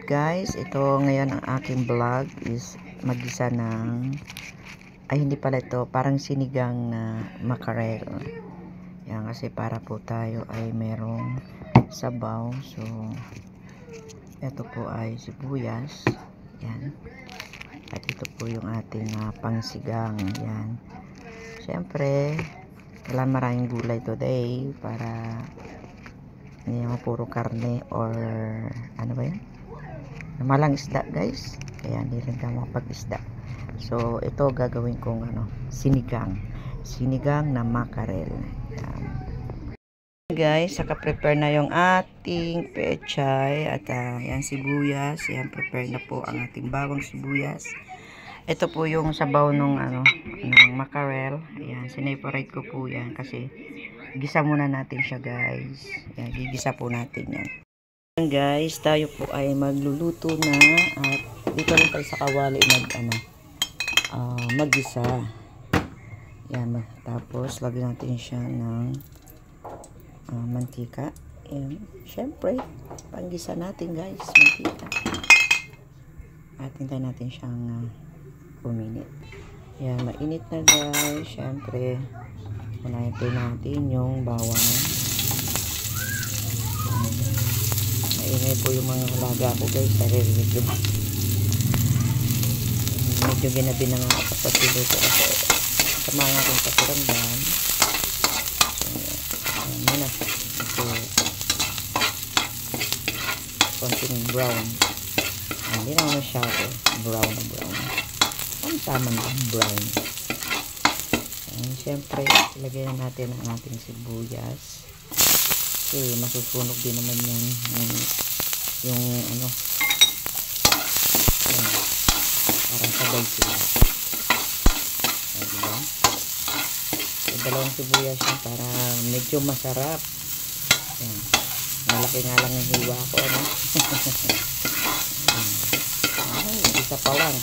Guys, ito ngayon ang aking vlog is mag-isa ng hindi pala, ito parang sinigang na makarel. Yan, kasi para po tayo ay merong sabaw. So ito po ay sibuyas, yan, at ito po yung ating pangsigang. Yan, syempre wala maraming gulay today para hindi naman puro karne or ano ba yan, malang isda guys, kaya hindi rin ka makapag-isda. So ito gagawin kong sinigang na makarel. Yan guys, saka-prepare na yung ating pechay at yan sibuyas. Yan, prepare na po ang ating bawang sibuyas. Ito po yung sabaw ng ng makarel. Ayan, sineparate ko po yan kasi gisa muna natin siya guys. Yan, gigisa po natin yan. Ayan guys, tayo po ay magluluto na at dito lang tayo sa kawali maggisa. Yan, tapos lagyan natin siya ng mantika. Ayan, syempre panggisa natin guys, mantika. At hintayin natin siyang uminit. Yan, mainit na guys. Syempre unahin po natin yung bawang. Maingay po yung mga alaga ko guys, naririnig ko. Medyo ginabi na nga kapag piluto kasi sa mga akong pakiramdam. So ayan muna, ito konting brown. Hindi naman masyado brown na brown, tama na brown. And syempre ilagay na natin ang ating sibuyas kasi masusunog din naman yan yung yan, parang sabay sila. Diba? Yung dalawang sibuyas yan para medyo masarap. Yan, malaki nga lang yung hiwa ko isa pa lang.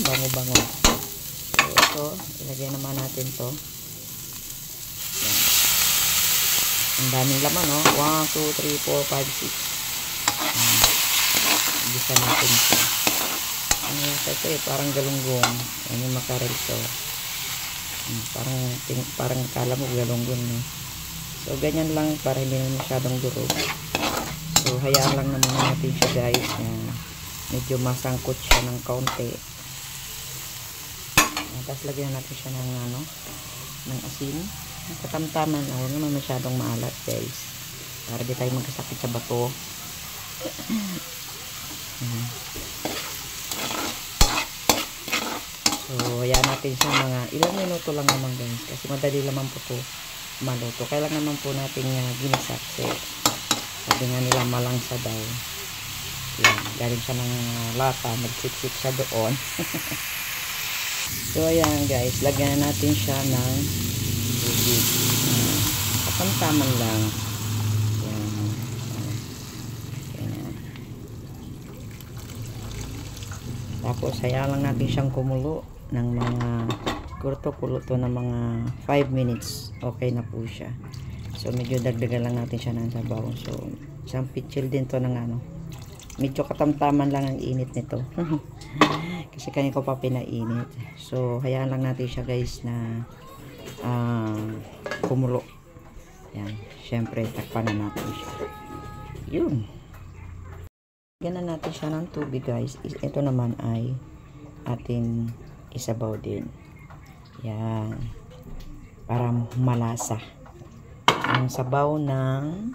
Bango-bango. So, ito, ilagay naman natin to. Yan. Ang daming laman, 1, 2, 3, 4, 5, 6. Gisa natin ito. Ano yata ito parang galunggong. Yan yung makarel to. Parang kala mo galunggong. So, ganyan lang para hindi na masyadong durog. So, hayaan lang naman natin siya guys. Medyo masangkot siya ng kaunti. Tapos lagyan natin siya ng asin. Katamtaman, huwag naman masyadong maalat guys, para di tayo magkasakit sa bato. So ayan natin siya mga ilang minuto lang naman guys, kasi madali naman po ito maluto. Kailangan naman po natin ginisa kasi sabi nga nila malangsa daw. Yan, galing siya ng lata, nagsiksik siya doon. So ayan guys, lagyan natin siya ng tubig. Katamtaman lang. Yan. Yan. Tapos hayaan lang natin siyang kumulo ng mga kurto-kuluto ng mga 5 minutes. Okay na po siya. So medyo dagdagan lang natin siya ng sabaw. So isang pitchil din to ng medyo katamtaman lang ang init nito. Kasi kanina ko pa pinainit. So hayaan lang natin siya guys na kumulo. Yan, syempre takpan na natin siya. Yun, ganan natin siya ng tubig guys. Ito naman ay ating isabaw din. Yan, para malasa ang sabaw ng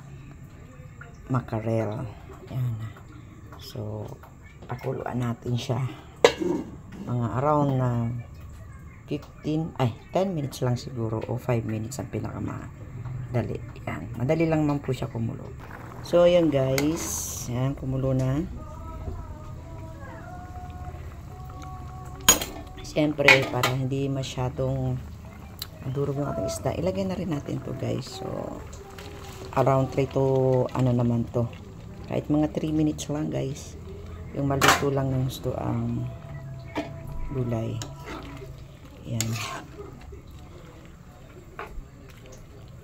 makarel. Yan. So pakuluan natin siya mga around 10 minutes lang siguro o 5 minutes ang pinakamadali. Yan, madali lang man po siya kumulo. So ayan guys, yan, kumulo na. Siyempre para hindi masyadong durog yung ating isda, ilagay na rin natin to guys. So around 3 to naman to, kahit mga 3 minutes lang guys, yung maluto lang ng gusto ang gulay. Yan,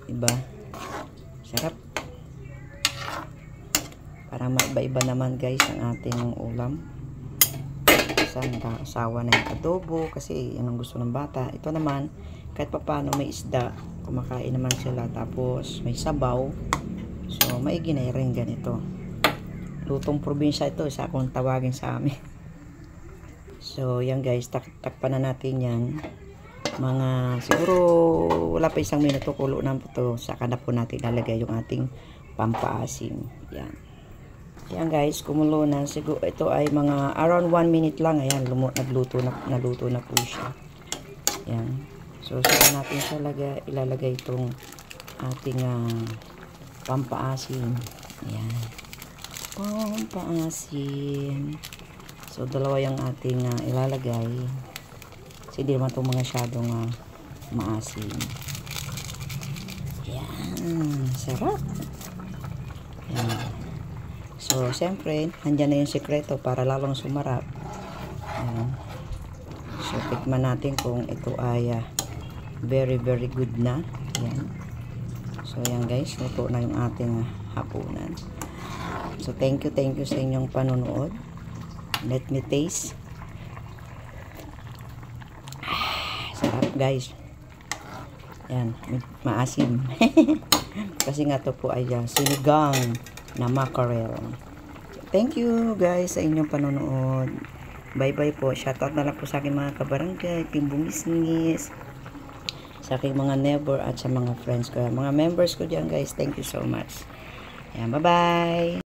diba sarap? Para maiba-iba naman guys ang ating ulam. Minsan nakakasawa na yung adobo kasi yan ang gusto ng bata. Ito naman, kahit papaano may isda, kumakain naman sila. Tapos may sabaw. So maigi na rin ganito. Lutong probinsya ito, isa akong tawagin sa amin. So yan guys, takpan na natin yan. Mga siguro wala pa 1 minuto, kulo na po ito. Saka na po natin lalagay yung ating pampaasim. Yan. Yan guys, kumulo na. Siguro ito ay mga around 1 minute lang. Ayan, naluto na po siya. Yan. So saka natin siya ilalagay itong ating pampaasim. Ayan. Pampaasim. So dalawa yung ating ilalagay. Kasi di naman itong mga shadow maasim. Yan. Sarap. Yan. So, siyempre, andyan na yung sekreto para lalong sumarap. Yan. So, tikman natin kung ito ay very, very good na. Yan. So, yan guys. Luto na yung ating hapunan. So, thank you sa inyong panonood. Let me taste. Sarap guys. Yan, maasim. Kasi nga to po ay sinigang na mackerel. Thank you guys sa inyong panonood. Bye bye po. Shoutout na lang po sa aking mga kabarangay, Team Bungis-ngis, sa aking mga neighbor at sa mga friends ko. Mga members ko dyan guys. Thank you so much. Yan, bye bye.